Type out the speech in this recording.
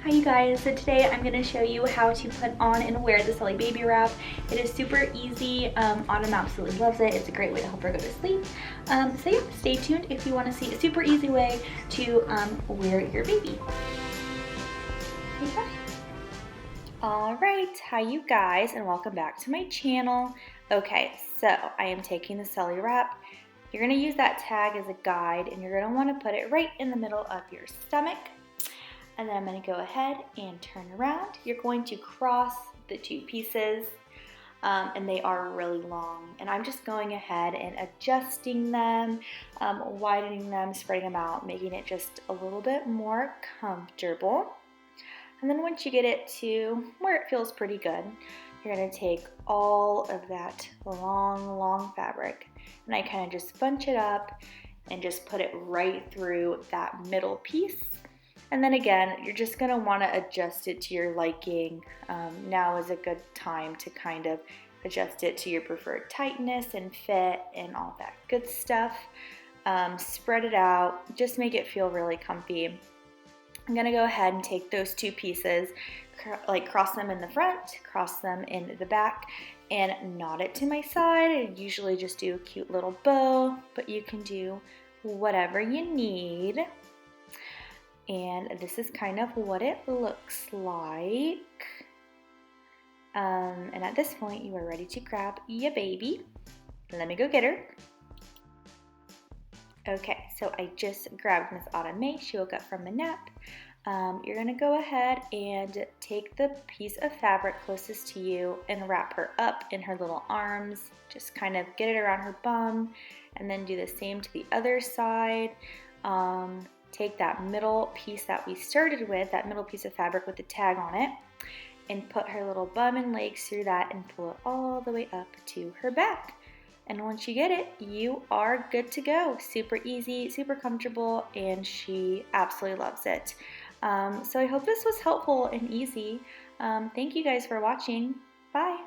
Hi you guys, so today I'm going to show you how to put on and wear the Sully baby wrap. It is super easy. Autumn absolutely loves it. It's a great way to help her go to sleep. So yeah, stay tuned if you want to see a super easy way to wear your baby. Okay, bye. Alright, hi you guys and welcome back to my channel. Okay, so I am taking the Sully wrap. You're going to use that tag as a guide and you're going to want to put it right in the middle of your stomach. And then I'm going to go ahead and turn around. You're going to cross the two pieces and they are really long. And I'm just going ahead and adjusting them, widening them, spreading them out, making it just a little bit more comfortable. And then once you get it to where it feels pretty good, you're going to take all of that long fabric and I kind of just bunch it up and just put it right through that middle piece. And then again, you're just going to want to adjust it to your liking. Now is a good time to kind of adjust it to your preferred tightness and fit and all that good stuff. Spread it out, just make it feel really comfy. I'm going to go ahead and take those two pieces, like cross them in the front, cross them in the back, and knot it to my side. I usually just do a cute little bow, but you can do whatever you need. And this is kind of what it looks like. And at this point, you are ready to grab your baby. Let me go get her. Okay, so I just grabbed Miss Autumn May. She woke up from a nap. You're gonna go ahead and take the piece of fabric closest to you and wrap her up in her little arms. Just kind of get it around her bum and then do the same to the other side. Take that middle piece that we started with, that middle piece of fabric with the tag on it, and put her little bum and legs through that and pull it all the way up to her back. And once you get it, you are good to go. Super easy, super comfortable, and she absolutely loves it. So I hope this was helpful and easy. Thank you guys for watching. Bye.